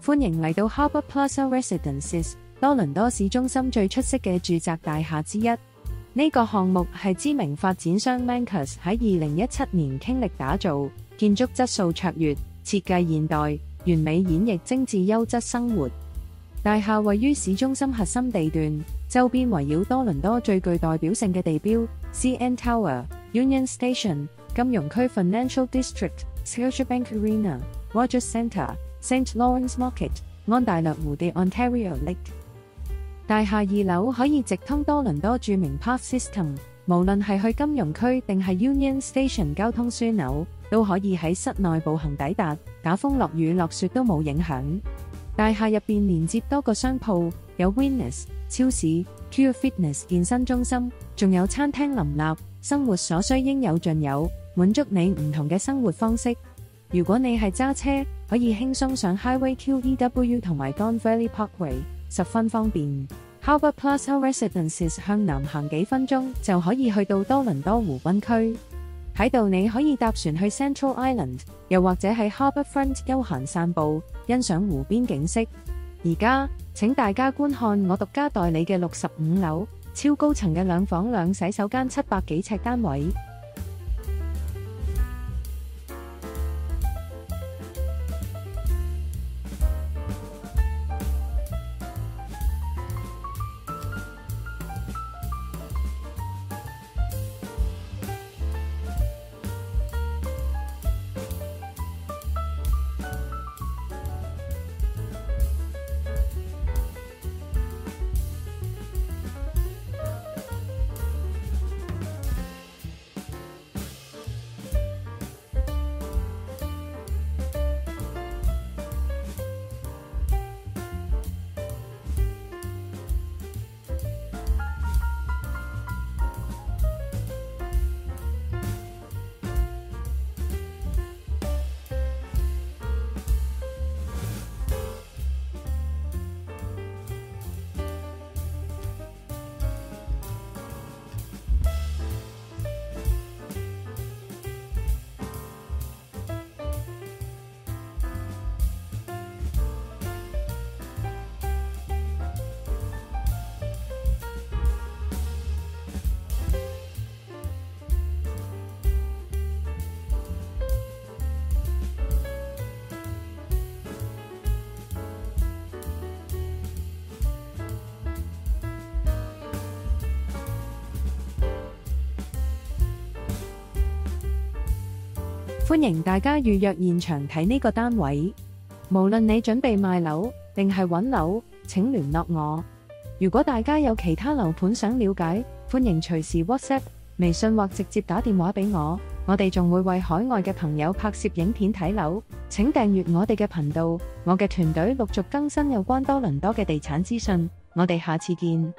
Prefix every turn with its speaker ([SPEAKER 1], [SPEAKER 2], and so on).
[SPEAKER 1] 歡迎嚟到 Harbour Plaza Residences， 多倫多市中心最出色嘅住宅大廈之一。呢個項目係知名發展商 Mancus 喺2017年傾力打造，建築質素卓越，設計現代，完美演繹精緻優質生活。大廈位於市中心核心地段，周邊圍繞多倫多最具代表性嘅地標 CN Tower、Union Station、金融區 Financial District、Scotiabank Arena、Rogers Centre、St. Lawrence Market、安大略湖地 Ontario Lake。大廈2樓可以直通多倫多著名 Path System， 無論係去金融區定係 Union Station 交通樞紐，都可以喺室內步行抵達，打風落雨落雪都冇影響。大廈入邊連接多個商鋪，有 Winners 超市、Pure Fitness 健身中心，仲有餐廳林立，生活所需應有盡有，滿足你唔同嘅生活方式。如果你係揸車，可以輕鬆上 Highway QEW 同埋 Don Valley Parkway， 十分方便。Harbour Plaza Residences 向南行幾分鐘就可以去到多倫多湖濱區。喺度你可以搭船去 Central Island， 又或者喺 Harbour Front 休閒散步，欣賞湖邊景色。而家請大家觀看我獨家代理嘅65樓超高層嘅2房2洗手間700幾尺單位。歡迎大家預約現場睇呢個單位。無論你準備賣樓定係揾樓，請聯絡我。如果大家有其他樓盤想了解，歡迎隨時 WhatsApp、微信或直接打電話俾我。我哋仲會為海外嘅朋友拍攝影片睇樓。請訂閱我哋嘅頻道，我嘅團隊陸續更新有關多倫多嘅地產資訊。我哋下次見。